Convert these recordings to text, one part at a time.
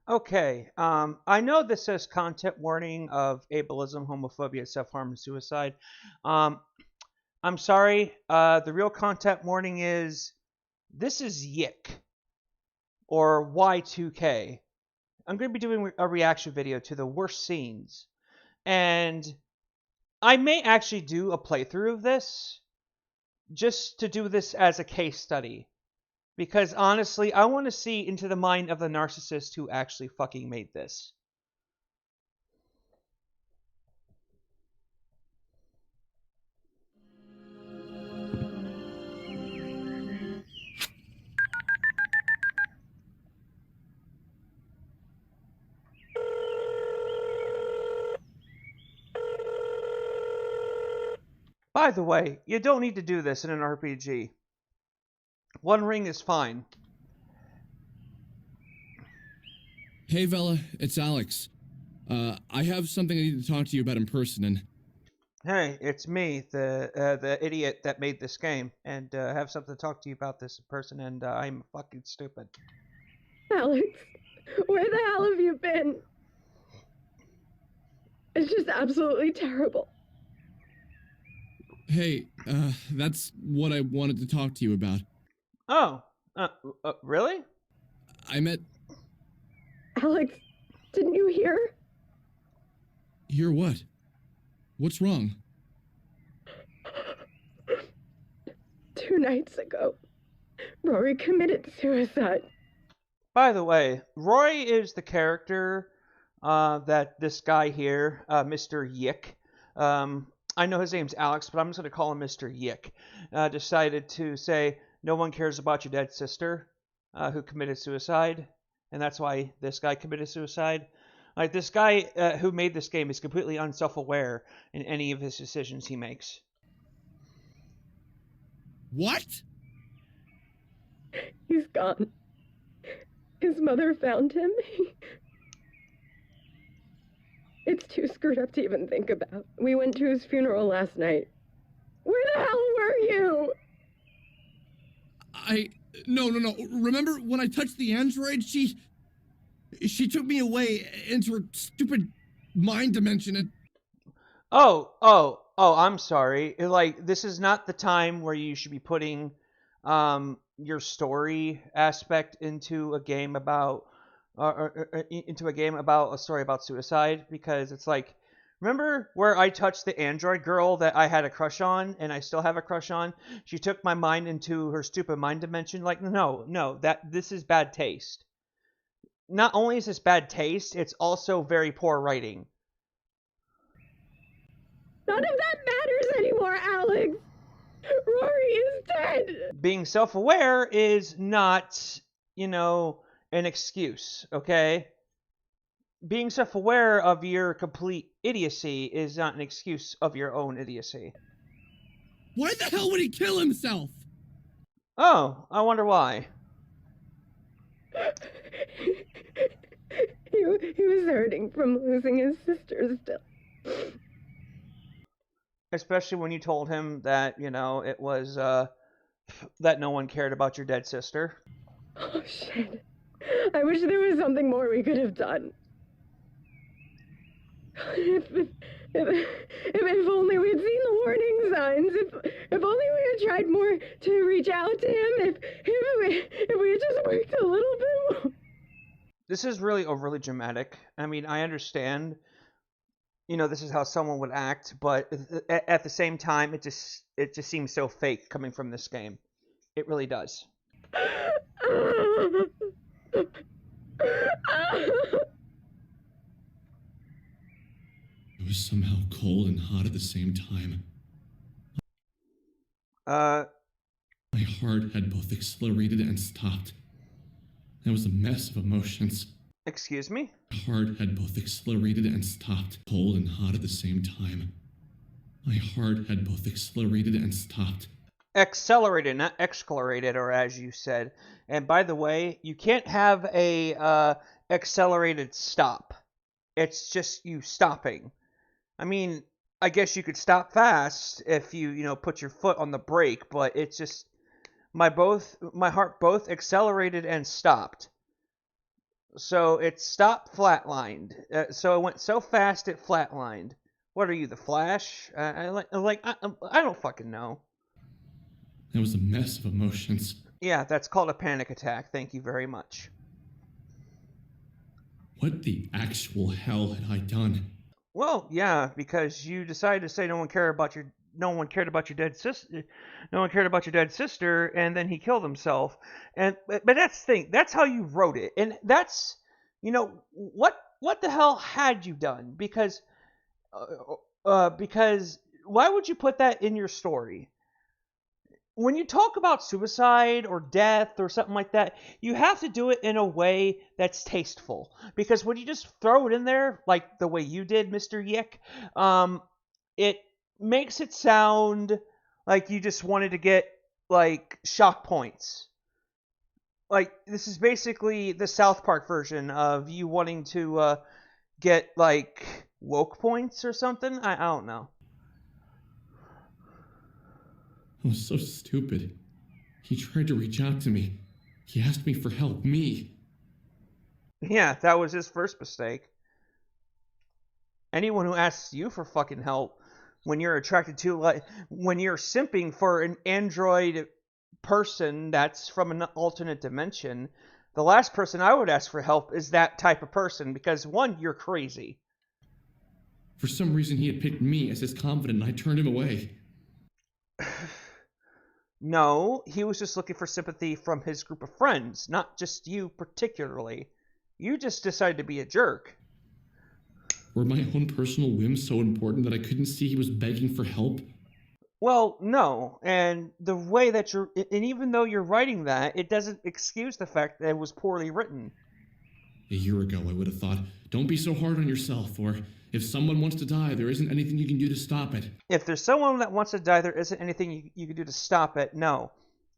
Okay. I know this says content warning of ableism, homophobia, self-harm, and suicide. Um, I'm sorry. The real content warning is this is YIIK or Y2K. I'm going to be doing a reaction video to the worst scenes, and I may actually do a playthrough of this just to do this as a case study. Because honestly, I want to see into the mind of the narcissist who actually fucking made this. By the way, you don't need to do this in an RPG. One ring is fine. Hey, Vela, it's Alex. I have something I need to talk to you about in person, and Hey, it's me, the idiot that made this game, and I have something to talk to you about this in person, and I'm fucking stupid. Alex, where the hell have you been? It's just absolutely terrible. hey, that's what I wanted to talk to you about. Oh, really? I met... Alex, didn't you hear? Hear what? What's wrong? 2 nights ago, Rory committed suicide. By the way, Roy is the character that this guy here, Mr. YIIK, I know his name's Alex, but I'm just going to call him Mr. YIIK, decided to say, no one cares about your dead sister who committed suicide, and that's why this guy committed suicide. Like, this guy who made this game is completely unself-aware in any of his decisions he makes. What? He's gone. His mother found him. It's too screwed up to even think about. We went to his funeral last night. Where the hell were you? No. Remember when I touched the android? She took me away into her stupid mind dimension and... Oh, I'm sorry. Like, this is not the time where you should be putting your story aspect into a game about a story about suicide, because it's like, remember where I touched the android girl that I had a crush on and I still have a crush on? She took my mind into her stupid mind dimension. Like, no, this is bad taste. Not only is this bad taste, it's also very poor writing. None of that matters anymore, Alex. Rory is dead. Being self-aware is not, an excuse, okay? Being self-aware of your complete idiocy is not an excuse of your own idiocy. Why the hell would he kill himself? Oh, I wonder why. He was hurting from losing his sister still. Especially when you told him that, it was, that no one cared about your dead sister. Oh, shit. I wish there was something more we could have done. If only we had seen the warning signs. If only we had tried more to reach out to him. If we had just worked a little bit more. This is really overly dramatic. I mean, I understand, this is how someone would act, but at the same time, it just seems so fake coming from this game. It really does. It was somehow cold and hot at the same time. My heart had both accelerated and stopped. It was a mess of emotions. Excuse me? My heart had both accelerated and stopped, cold and hot at the same time. My heart had both accelerated and stopped. Accelerated, not exclarated, or as you said. And by the way, you can't have a accelerated stop. It's just you stopping. I mean, I guess you could stop fast if you put your foot on the brake, but it's just my heart both accelerated and stopped. So it stopped flatlined. So it went so fast it flatlined. What are you, the Flash? I don't fucking know. It was a mess of emotions. Yeah, that's called a panic attack. Thank you very much. What the actual hell had I done? Well, yeah, because you decided to say no one cared about your dead sister. No one cared about your dead sister, and then he killed himself. But that's the thing. That's how you wrote it, and that's what the hell had you done? Because why would you put that in your story? When you talk about suicide or death or something like that, you have to do it in a way that's tasteful. Because when you just throw it in there, like the way you did, Mr. YIIK, it makes it sound like you just wanted to get like shock points. Like this is basically the South Park version of you wanting to get like woke points or something. I don't know. I was so stupid. He tried to reach out to me. He asked me for help. Me. Yeah, that was his first mistake. Anyone who asks you for fucking help when you're attracted to, like, when you're simping for an android person that's from an alternate dimension, the last person I would ask for help is that type of person because, one, you're crazy. For some reason, he had picked me as his confidant, and I turned him away. No, he was just looking for sympathy from his group of friends, not just you particularly. You just decided to be a jerk. Were my own personal whims so important that I couldn't see he was begging for help? Well, no, and the way that and even though you're writing that, it doesn't excuse the fact that it was poorly written. A year ago, I would have thought, don't be so hard on yourself, or if someone wants to die, there isn't anything you can do to stop it. If there's someone that wants to die, there isn't anything you can do to stop it. No,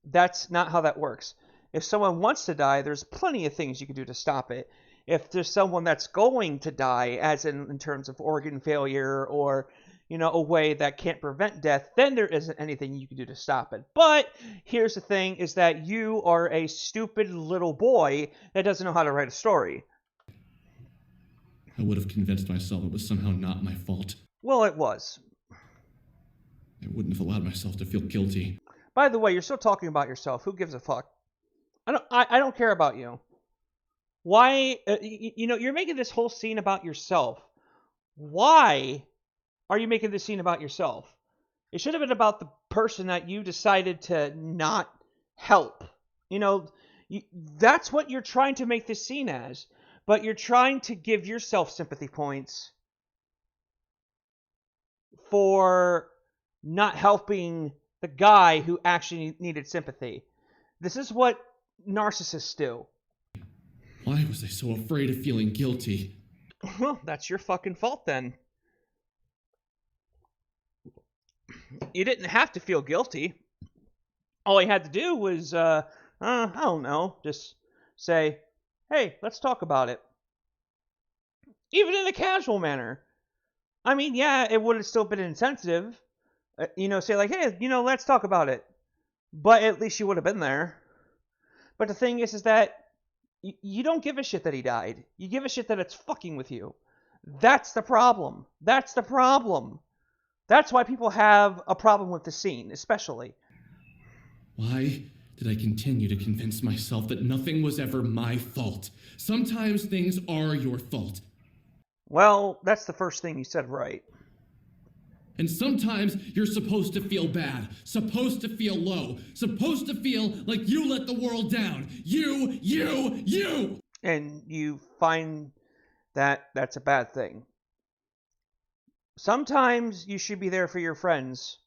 that's not how that works. If someone wants to die, there's plenty of things you can do to stop it. If there's someone that's going to die, as in terms of organ failure or a way that can't prevent death, then there isn't anything you can do to stop it. But here's the thing: is that you are a stupid little boy that doesn't know how to write a story. I would have convinced myself it was somehow not my fault. Well, it was. I wouldn't have allowed myself to feel guilty. By the way, you're still talking about yourself. Who gives a fuck? I don't care about you. Why? You're making this whole scene about yourself. Why are you making this scene about yourself? It should have been about the person that you decided to not help. That's what you're trying to make this scene as. But you're trying to give yourself sympathy points for not helping the guy who actually needed sympathy. This is what narcissists do. Why was I so afraid of feeling guilty? Well, that's your fucking fault then. You didn't have to feel guilty. All you had to do was, I don't know, just say, hey, let's talk about it. Even in a casual manner. I mean, yeah, it would have still been insensitive. Say like, hey, let's talk about it. But at least you would have been there. But the thing is that you don't give a shit that he died. You give a shit that it's fucking with you. That's the problem. That's the problem. That's why people have a problem with the scene, especially. Why did I continue to convince myself that nothing was ever my fault? Sometimes things are your fault. Well, that's the first thing you said right. And sometimes you're supposed to feel bad, supposed to feel low, supposed to feel like you let the world down. You! And you find that that's a bad thing. Sometimes you should be there for your friends.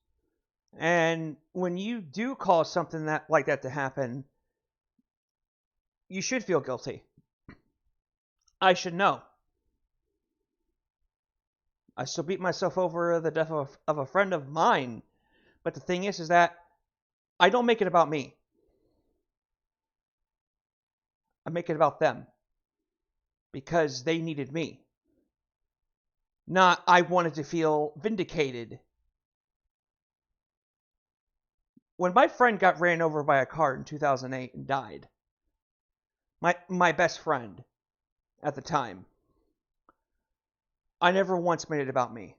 And when you do cause something like that to happen, you should feel guilty. I should know. I still beat myself over the death of a friend of mine. But the thing is that I don't make it about me. I make it about them. Because they needed me. Not, I wanted to feel vindicated. When my friend got ran over by a car in 2008 and died, my best friend, at the time. I never once made it about me.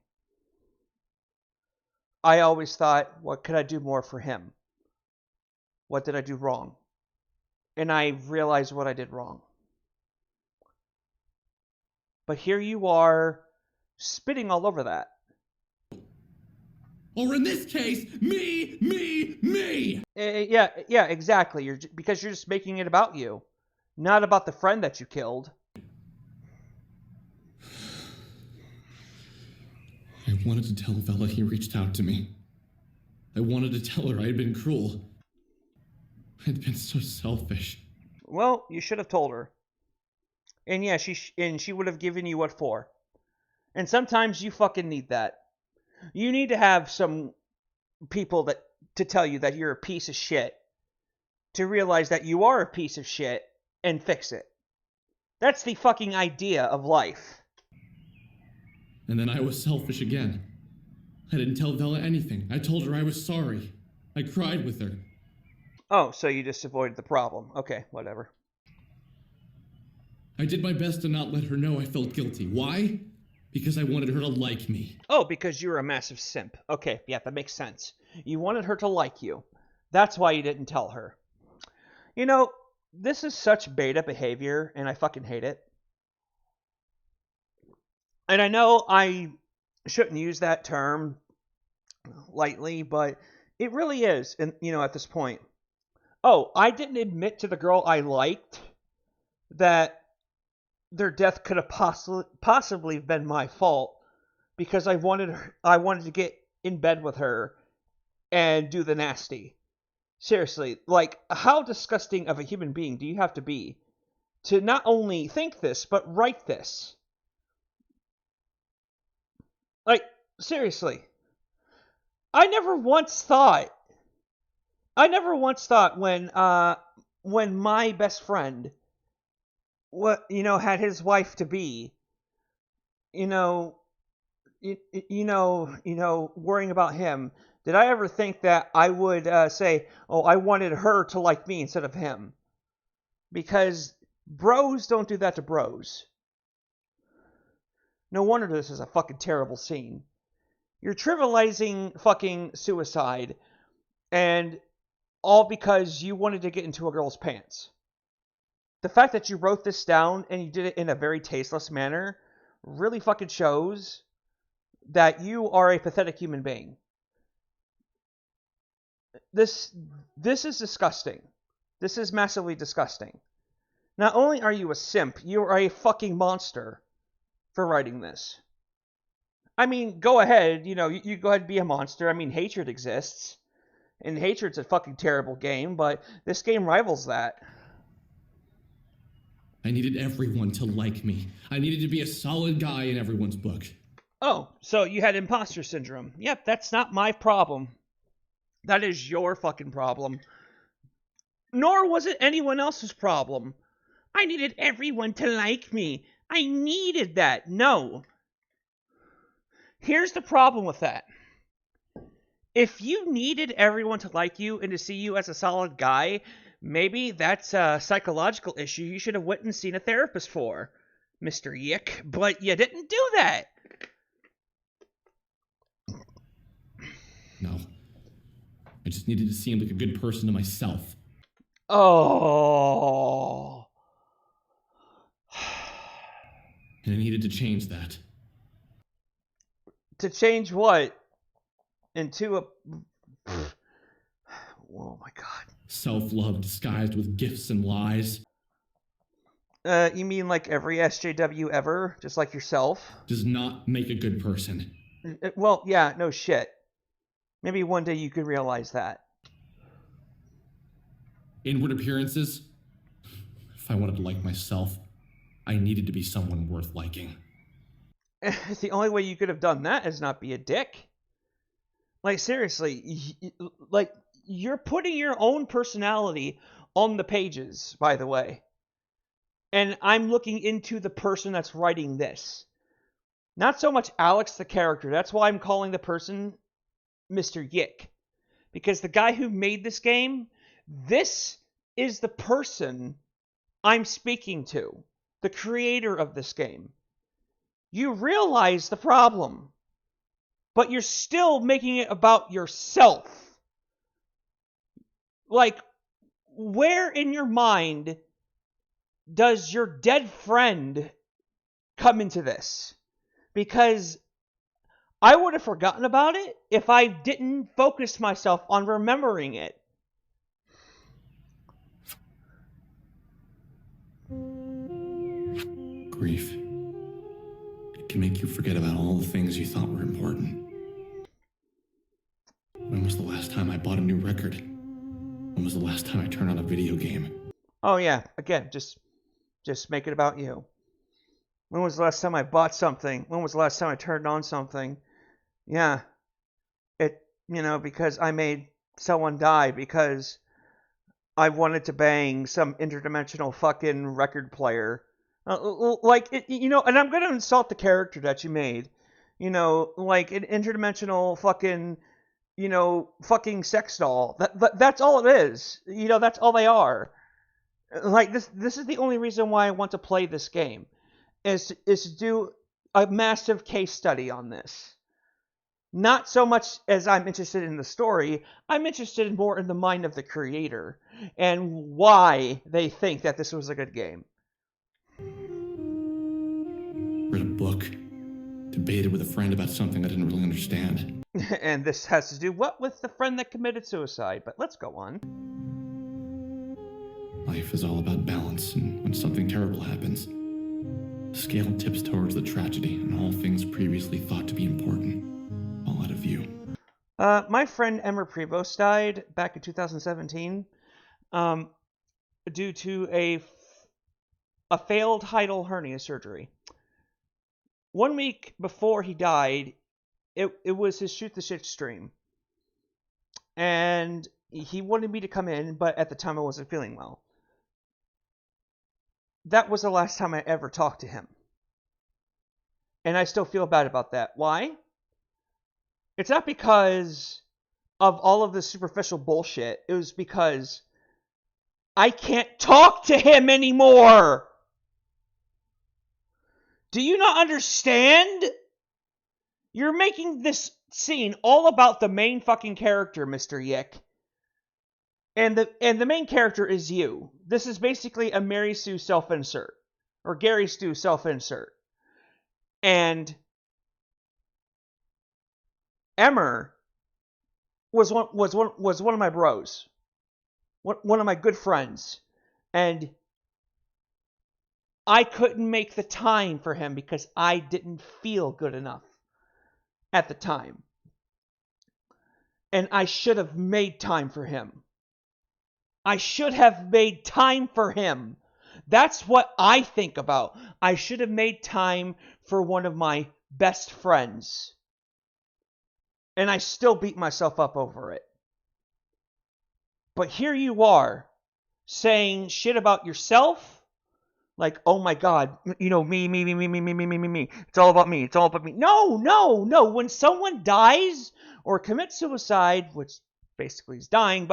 I always thought, what could I do more for him? What did I do wrong? And I realized what I did wrong. But here you are, spitting all over that. Or in this case, me! Yeah, exactly. Because you're just making it about you, not about the friend that you killed. I wanted to tell Vella he reached out to me. I wanted to tell her I had been cruel. I'd been so selfish. Well, you should have told her. And yeah, she would have given you what for. And sometimes you fucking need that. You need to have some people to tell you that you're a piece of shit, to realize that you are a piece of shit and fix it. That's the fucking idea of life. And then I was selfish again. I didn't tell Vella anything. I told her I was sorry. I cried with her. Oh, so you just avoided the problem. Okay, whatever. I did my best to not let her know I felt guilty. Why? Because I wanted her to like me. Oh, because you were a massive simp. Okay, yeah, that makes sense. You wanted her to like you. That's why you didn't tell her. You know, this is such beta behavior, and I fucking hate it. And I know I shouldn't use that term lightly, but it really is, and at this point. Oh, I didn't admit to the girl I liked that their death could have possibly been my fault because I wanted to get in bed with her and do the nasty. Seriously, like, how disgusting of a human being do you have to be to not only think this but write this? Like, seriously. I never once thought when my best friend had his wife to be, worrying about him, did I ever think that I would say, oh, I wanted her to like me instead of him? Because bros don't do that to bros. No wonder this is a fucking terrible scene. You're trivializing fucking suicide, and all because you wanted to get into a girl's pants. The fact that you wrote this down and you did it in a very tasteless manner really fucking shows that you are a pathetic human being. This is disgusting. This is massively disgusting. Not only are you a simp, you are a fucking monster for writing this. I mean, go ahead, you go ahead and be a monster. I mean, hatred exists. And hatred's a fucking terrible game, but this game rivals that. I needed everyone to like me. I needed to be a solid guy in everyone's book. Oh, so you had imposter syndrome. Yep, that's not my problem. That is your fucking problem. Nor was it anyone else's problem. I needed everyone to like me. I needed that. No. Here's the problem with that. If you needed everyone to like you and to see you as a solid guy, maybe that's a psychological issue you should have went and seen a therapist for, Mr. YIIK, but you didn't do that. No. I just needed to seem like a good person to myself. Oh. And I needed to change that. To change what? Into a... Oh my god. Self-love disguised with gifts and lies. You mean like every SJW ever? Just like yourself? Does not make a good person. Well, yeah, no shit. Maybe one day you could realize that. Inward appearances? If I wanted to like myself, I needed to be someone worth liking. The only way you could have done that is not be a dick. Like, seriously, like, you're putting your own personality on the pages, by the way. And I'm looking into the person that's writing this. Not so much Alex the character. That's why I'm calling the person Mr. YIIK. Because the guy who made this game, this is the person I'm speaking to. the creator of this game. You realize the problem, but you're still making it about yourself. Like, where in your mind does your dead friend come into this? Because I would have forgotten about it if I didn't focus myself on remembering it. Grief. It can make you forget about all the things you thought were important. When was the last time I bought a new record? When was the last time I turned on a video game? Oh yeah, again, just make it about you. When was the last time I bought something? When was the last time I turned on something? Yeah. Because I made someone die because I wanted to bang some interdimensional fucking record player. And I'm going to insult the character that you made. Like an interdimensional fucking, fucking sex doll. That's all it is. That's all they are. Like, this is the only reason why I want to play this game. Is to do a massive case study on this. Not so much as I'm interested in the story, I'm interested more in the mind of the creator and why they think that this was a good game. Read a book, debated with a friend about something I didn't really understand. And this has to do with the friend that committed suicide, but let's go on. Life is all about balance, and when something terrible happens, the scale tips towards the tragedy, and all things previously thought to be important fall out of view. My friend Emmer Prevost died back in 2017 due to a failed hiatal hernia surgery. 1 week before he died, it was his Shoot the Shit stream. And he wanted me to come in, but at the time I wasn't feeling well. That was the last time I ever talked to him. And I still feel bad about that. Why? It's not because of all of the superficial bullshit. It was because I can't talk to him anymore. Do you not understand? You're making this scene all about the main fucking character, Mr. YIIK. And the main character is you. This is basically a Mary Sue self-insert. Or Gary Stu self-insert. And Emmer was one of my bros. One of my good friends. And I couldn't make the time for him because I didn't feel good enough at the time. And I should have made time for him. I should have made time for him. That's what I think about. I should have made time for one of my best friends. And I still beat myself up over it. But here you are, saying shit about yourself. Like, oh my God, me. It's all about me. It's all about me. No. When someone dies or commits suicide, which basically is dying,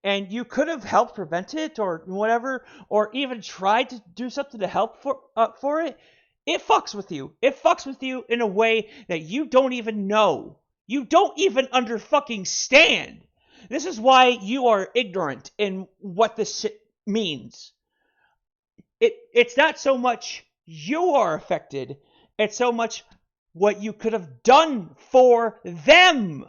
and you could have helped prevent it or whatever, or even tried to do something to help for it, it fucks with you. It fucks with you in a way that you don't even know. You don't even stand. This is why you are ignorant in what this shit means. It's not so much you are affected, it's so much what you could have done for them.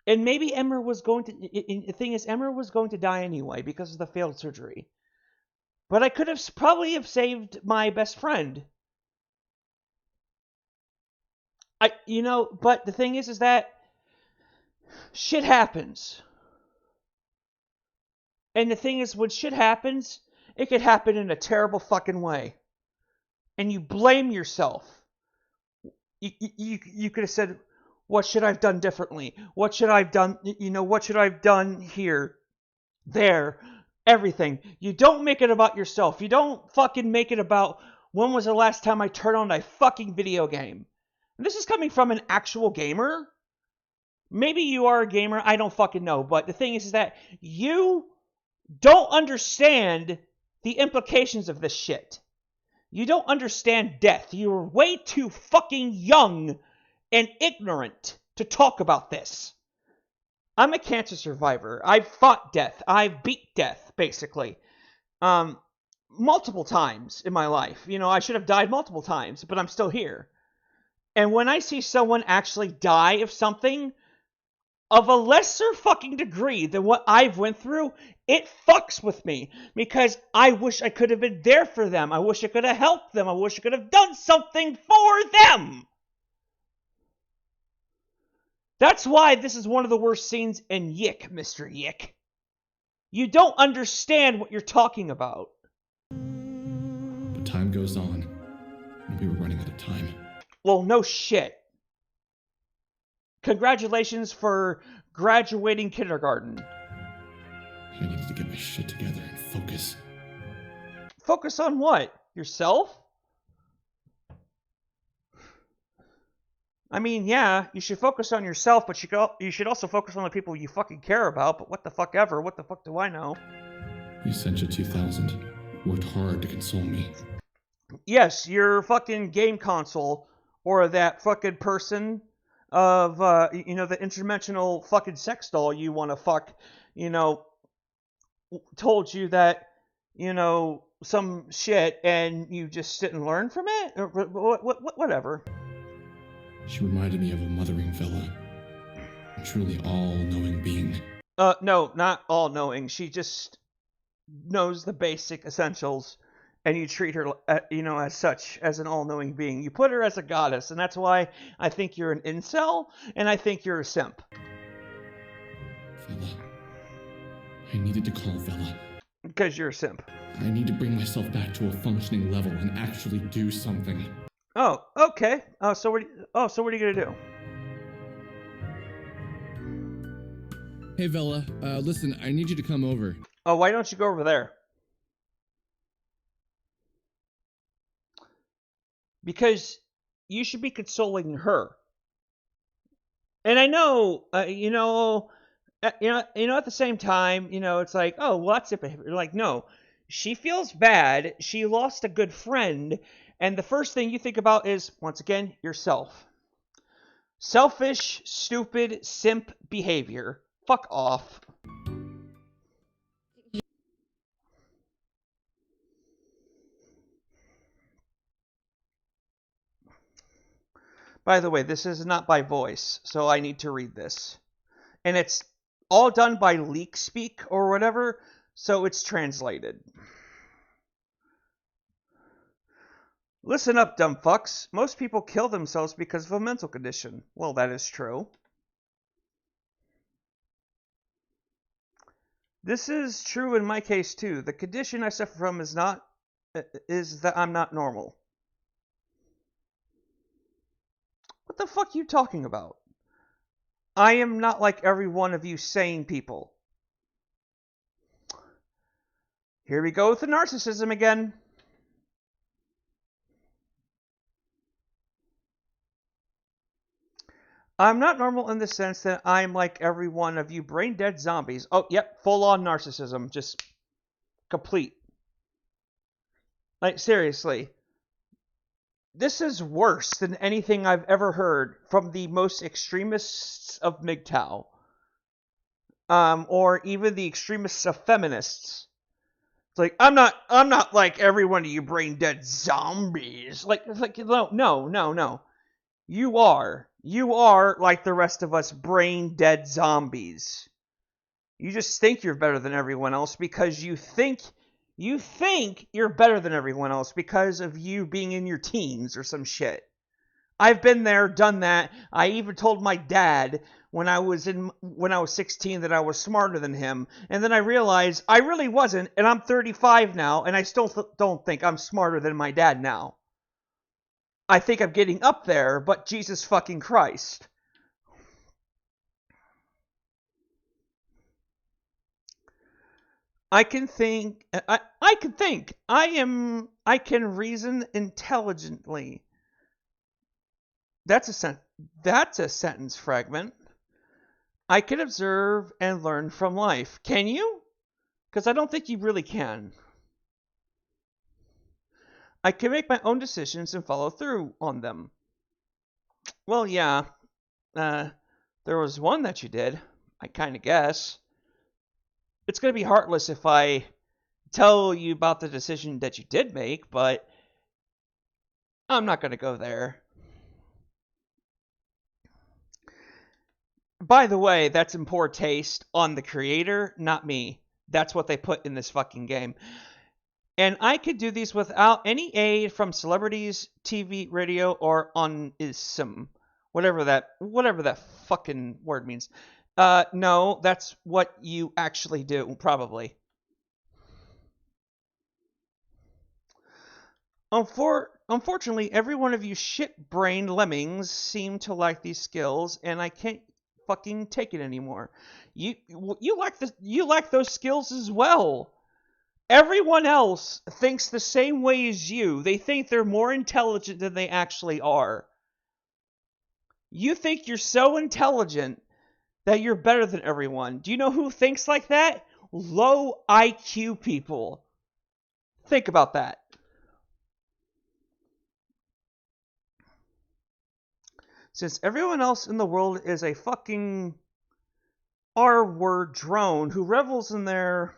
And maybe Emmer was going to... The thing is, Emmer was going to die anyway because of the failed surgery. But I could have probably have saved my best friend. But the thing is that shit happens. And the thing is, when shit happens, it could happen in a terrible fucking way. And you blame yourself. You could have said, what should I have done differently? What should I have done? What should I have done here? There. Everything. You don't make it about yourself. You don't fucking make it about when was the last time I turned on a fucking video game. And this is coming from an actual gamer. Maybe you are a gamer. I don't fucking know. But the thing is that you don't understand the implications of this shit. You don't understand death. You're way too fucking young and ignorant to talk about this. I'm a cancer survivor. I've fought death. I've beat death, basically. Multiple times in my life. You know, I should have died multiple times, but I'm still here. And when I see someone actually die of something of a lesser fucking degree than what I've went through, it fucks with me. Because I wish I could have been there for them. I wish I could have helped them. I wish I could have done something for them. That's why this is one of the worst scenes in YIIK, Mr. YIIK. You don't understand what you're talking about. But time goes on, and we were running out of time. Well, no shit. Congratulations for graduating kindergarten. I needed to get my shit together and focus. Focus on what? Yourself? I mean, yeah, you should focus on yourself, but you should also focus on the people you fucking care about, but what the fuck ever, what the fuck do I know? Essentia 2000 worked hard to console me. Yes, your fucking game console, or that fucking person of, the interdimensional fucking sex doll you want to fuck, told you that, some shit, and you just didn't learn from it? Or whatever. She reminded me of a mothering Vela. A truly all-knowing being. No, not all-knowing. She just knows the basic essentials, and you treat her, as such, as an all-knowing being. You put her as a goddess, and that's why I think you're an incel, and I think you're a simp. Vela. I needed to call Vela. Because you're a simp. I need to bring myself back to a functioning level and actually do something. Oh, okay. So what are you gonna do? Hey, Vela. Listen, I need you to come over. Oh, why don't you go over there? Because you should be consoling her. And I know, at the same time, it's like, oh, well, that's it. Like, no, she feels bad. She lost a good friend. And the first thing you think about is, once again, yourself. Selfish, stupid, simp behavior. Fuck off. By the way, this is not by voice, so I need to read this. And it's all done by YIIK speak or whatever, so it's translated. Listen up, dumb fucks. Most people kill themselves because of a mental condition. Well, that is true. This is true in my case, too. The condition I suffer from is that I'm not normal. What the fuck are you talking about? I am not like every one of you sane people. Here we go with the narcissism again. I'm not normal in the sense that I'm like every one of you brain-dead zombies. Oh, yep, full-on narcissism. Just complete. Like, seriously. This is worse than anything I've ever heard from the most extremists of MGTOW. Or even the extremists of feminists. It's like, I'm not like every one of you brain-dead zombies. Like, no. You are. You are, like the rest of us, brain-dead zombies. You just think you're better than everyone else because you think you're better than everyone else because of you being in your teens or some shit. I've been there, done that. I even told my dad when I was 16 that I was smarter than him, and then I realized I really wasn't, and I'm 35 now, and I still don't think I'm smarter than my dad now. I think I'm getting up there, but Jesus fucking Christ. I can think. I can reason intelligently. That's a sentence fragment. I can observe and learn from life. Can you? Because I don't think you really can. I can make my own decisions and follow through on them. Well, yeah. There was one that you did, I kind of guess. It's going to be heartless if I tell you about the decision that you did make, but I'm not going to go there. By the way, that's in poor taste on the creator, not me. That's what they put in this fucking game. And I could do these without any aid from celebrities, TV, radio, or onism. Whatever that fucking word means. No, that's what you actually do, probably. Unfortunately, every one of you shit-brained lemmings seem to like these skills, and I can't fucking take it anymore. You lack those skills as well. Everyone else thinks the same way as you. They think they're more intelligent than they actually are. You think you're so intelligent that you're better than everyone. Do you know who thinks like that? Low IQ people. Think about that. Since everyone else in the world is a fucking R-word drone who revels in their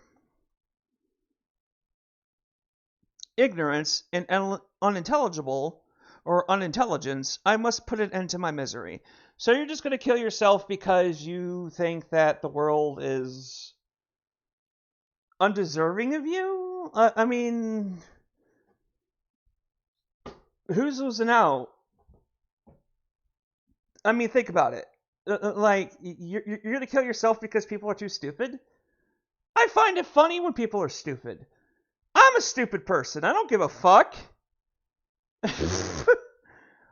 ignorance and unintelligible or unintelligence, I must put an end to my misery. So you're just going to kill yourself because you think that the world is undeserving of you? I mean, who's losing out? I mean, think about it. Like, you're going to kill yourself because people are too stupid? I find it funny when people are stupid. I'm a stupid person. I don't give a fuck.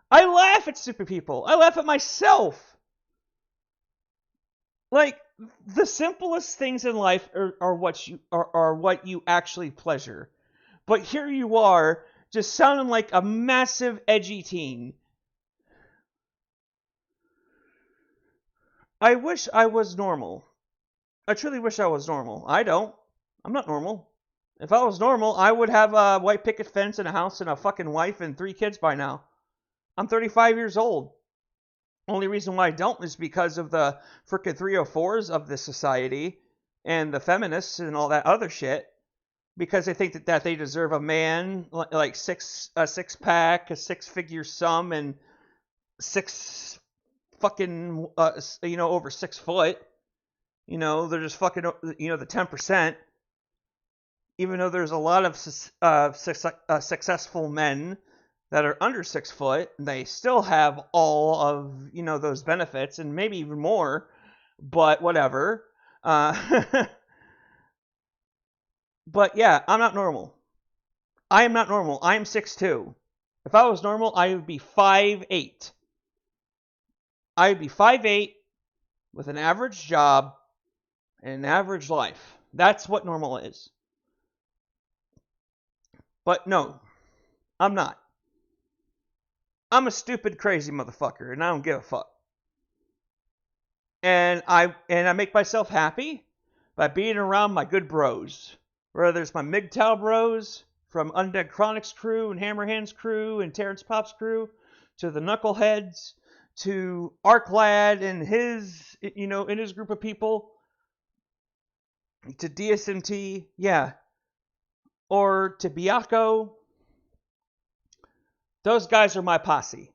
I laugh at stupid people. I laugh at myself. Like, the simplest things in life are what you actually pleasure. But here you are, just sounding like a massive edgy teen. I wish I was normal. I truly wish I was normal. I don't. I'm not normal. If I was normal, I would have a white picket fence and a house and a fucking wife and 3 kids by now. I'm 35 years old. Only reason why I don't is because of the frickin' 304s of this society and the feminists and all that other shit. Because they think that they deserve a man like a 6-pack, a 6-figure sum, and 6 fucking over 6 foot. They're just fucking the 10%. Even though there's a lot of successful men that are under 6 foot, they still have all of those benefits and maybe even more. But whatever. But yeah, I'm not normal. I am not normal. I am 6'2". If I was normal, I would be 5'8". I would be 5'8" with an average job and an average life. That's what normal is. But no, I'm not. I'm a stupid, crazy motherfucker, and I don't give a fuck. And I make myself happy by being around my good bros. Whether it's my MGTOW bros from Undead Chronics crew and Hammerhands crew and Terrence Pop's crew, to the Knuckleheads, to Arklad and his group of people, to DSMT, yeah, or to Biako. Those guys are my posse.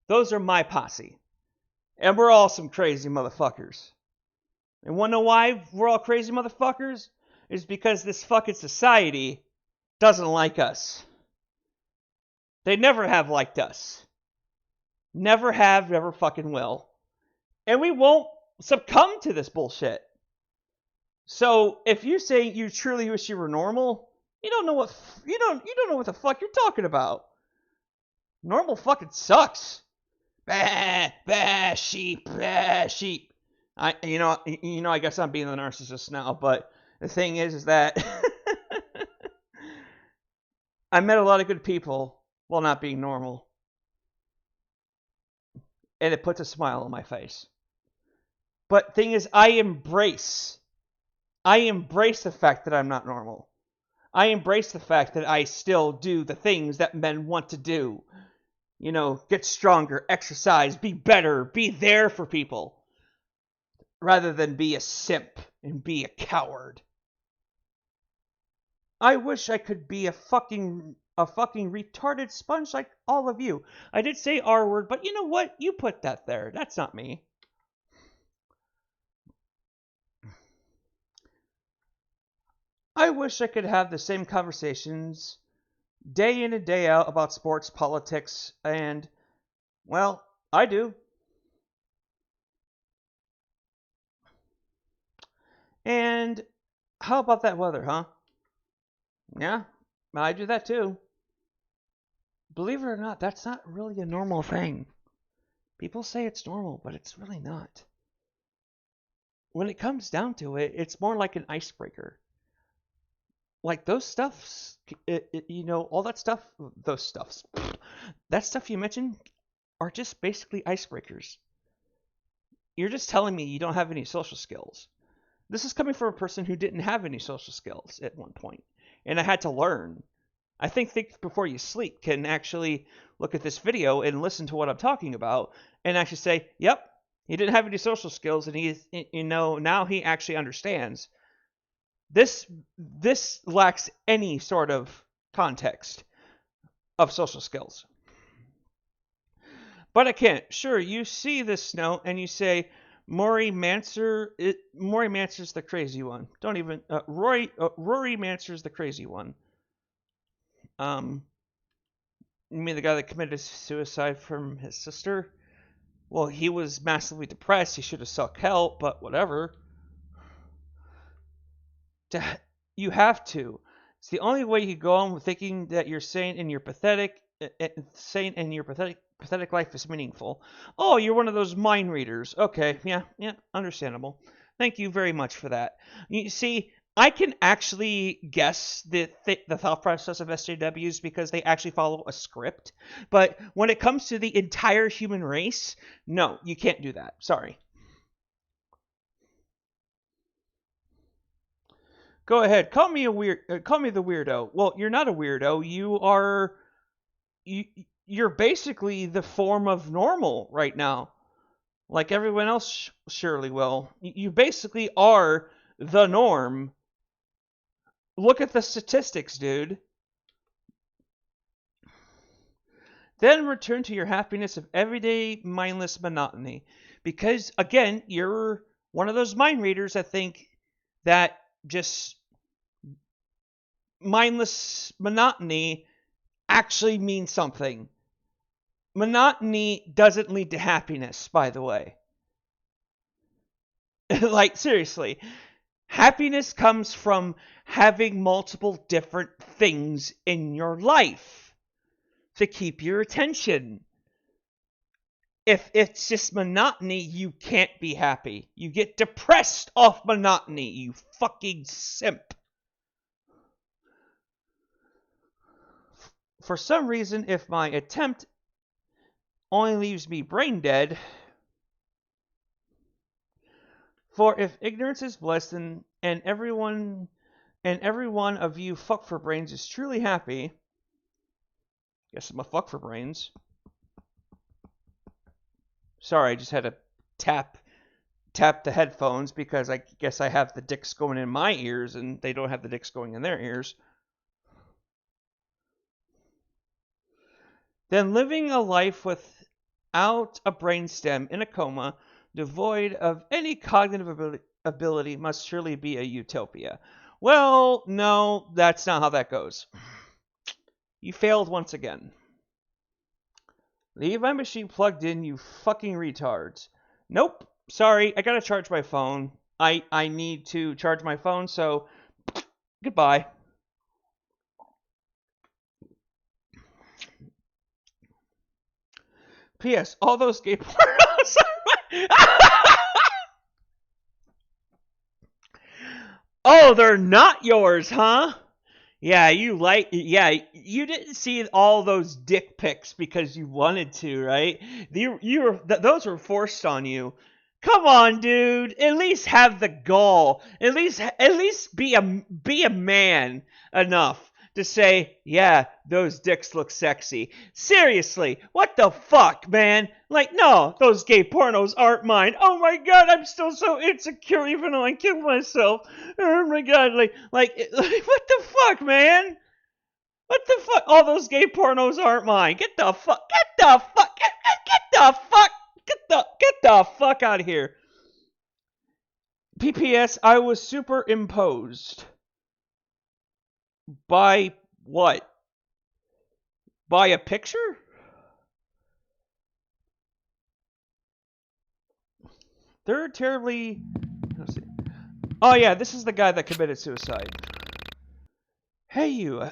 Those are my posse. And we're all some crazy motherfuckers. And wanna know why we're all crazy motherfuckers? It's because this fucking society doesn't like us. They never have liked us. Never have, never fucking will. And we won't succumb to this bullshit. So if you say you truly wish you were normal, you don't know what the fuck you're talking about. Normal fucking sucks. Bah, bah, sheep, bah, sheep. I guess I'm being the narcissist now, but the thing is that I met a lot of good people while not being normal. And it puts a smile on my face. But thing is, I embrace the fact that I'm not normal. I embrace the fact that I still do the things that men want to do. You know, get stronger, exercise, be better, be there for people, rather than be a simp and be a coward. I wish I could be a fucking retarded sponge like all of you. I did say R word, but you know what? You put that there. That's not me. I wish I could have the same conversations day in and day out about sports, politics, and, well, I do. And how about that weather, huh? Yeah, I do that too. Believe it or not, that's not really a normal thing. People say it's normal, but it's really not. When it comes down to it, it's more like an icebreaker. Like those stuffs, you know, all that stuff, those stuffs, that stuff you mentioned are just basically icebreakers. You're just telling me you don't have any social skills. This is coming from a person who didn't have any social skills at one point, and I had to learn. I think Before You Sleep can actually look at this video and listen to what I'm talking about and actually say, yep, he didn't have any social skills, and he's, you know, now he actually understands. This lacks any sort of context of social skills. But I can't. Sure, you see this note and you say, Rory Manser's the crazy one. Don't even Rory Manser's the crazy one. You mean the guy that committed suicide from his sister? Well, he was massively depressed. He should have sought help, but whatever. You have to. It's the only way you go on thinking that you're sane and you're pathetic. Sane and your pathetic life is meaningful. Oh, you're one of those mind readers. Okay, yeah, understandable. Thank you very much for that. You see, I can actually guess the thought process of SJWs because they actually follow a script. But when it comes to the entire human race, no, you can't do that. Sorry. Go ahead. Call me the weirdo. Well, you're not a weirdo. You're basically the form of normal right now. Like everyone else surely will. You basically are the norm. Look at the statistics, dude. Then return to your happiness of everyday mindless monotony. Because, again, you're one of those mind readers that think that just mindless monotony actually means something. Monotony doesn't lead to happiness, by the way. Like, seriously. Happiness comes from having multiple different things in your life to keep your attention. If it's just monotony, you can't be happy. You get depressed off monotony, you fucking simp. For some reason, if my attempt only leaves me brain dead, for if ignorance is bliss and every one of you fuck for brains is truly happy, guess I'm a fuck for brains. Sorry, I just had to tap the headphones because I guess I have the dicks going in my ears and they don't have the dicks going in their ears. Then living a life without a brainstem in a coma, devoid of any cognitive ability, must surely be a utopia. Well, no, that's not how that goes. You failed once again. Leave my machine plugged in, you fucking retards. Nope, sorry, I gotta charge my phone. I need to charge my phone, so goodbye. P.S. All those gay pornos Oh, they're not yours, huh? Yeah, you didn't see all those dick pics because you wanted to, right? Those were forced on you. Come on, dude. At least have the gall. At least be a man enough to say, yeah, those dicks look sexy. Seriously, what the fuck, man? Like, no, those gay pornos aren't mine. Oh my god, I'm still so insecure even though I killed myself. Oh my god, like what the fuck, man? What the fuck? All those gay pornos aren't mine. Get the fuck get the fuck out of here. PPS, I was superimposed. By what? By a picture? They're terribly... Let's see. Oh yeah, this is the guy that committed suicide. Hey you, I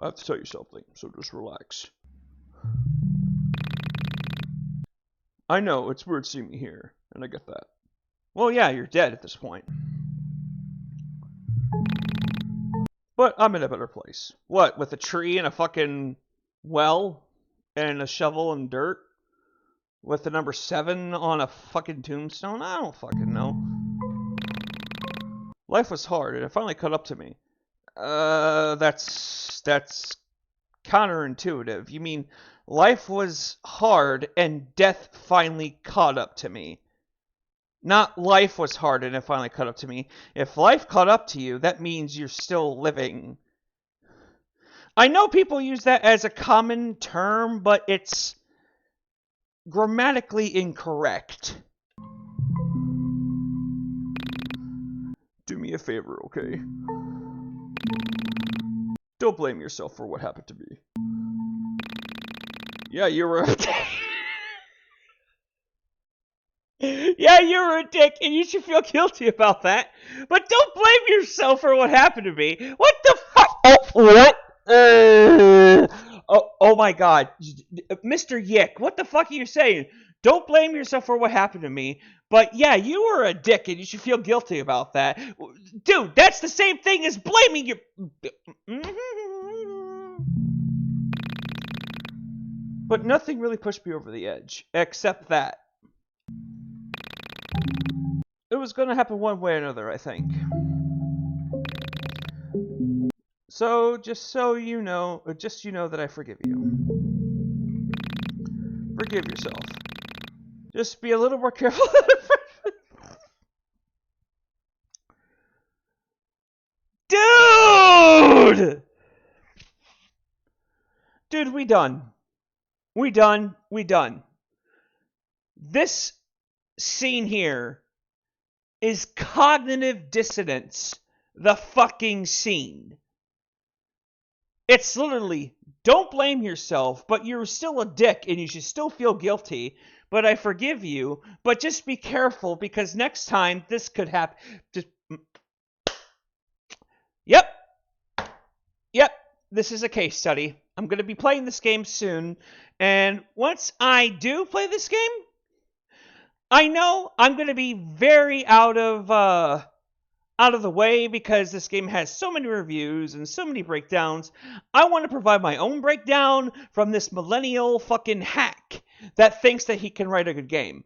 have to tell you something, so just relax. I know, it's weird seeing me here, and I get that. Well, yeah, you're dead at this point. But I'm in a better place. What, with a tree and a fucking well? And a shovel and dirt? With the number 7 on a fucking tombstone? I don't fucking know. Life was hard, and it finally caught up to me. That's counterintuitive. You mean life was hard and death finally caught up to me. Not life was hard and it finally caught up to me. If life caught up to you, that means you're still living. I know people use that as a common term, but it's grammatically incorrect. Do me a favor, okay? Don't blame yourself for what happened to me. Yeah, you were a dick. Yeah, you were a dick, and you should feel guilty about that. But don't blame yourself for what happened to me. What the fuck? Oh, what? Oh my god. Mr. YIIK, what the fuck are you saying? Don't blame yourself for what happened to me. But yeah, you were a dick, and you should feel guilty about that. Dude, that's the same thing as blaming your... But nothing really pushed me over the edge, except that. It was going to happen one way or another, I think. So, just you know that I forgive you. Forgive yourself. Just be a little more careful. Dude! Dude, we done. We done. This scene here is cognitive dissonance, the fucking scene. It's literally, don't blame yourself, but you're still a dick and you should still feel guilty, but I forgive you, but just be careful because next time this could happen. Yep, this is a case study. I'm going to be playing this game soon, and once I do play this game, I know I'm going to be very out of the way because this game has so many reviews and so many breakdowns. I want to provide my own breakdown from this millennial fucking hack that thinks that he can write a good game.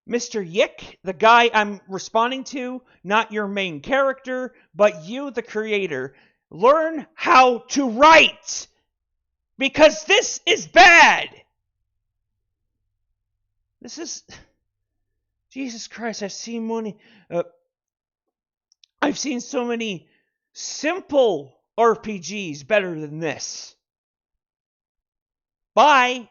Mr. YIIK, the guy I'm responding to, not your main character, but you, the creator, learn how to write! Because this is bad! This is... Jesus Christ, I've seen so many simple RPGs better than this. Bye!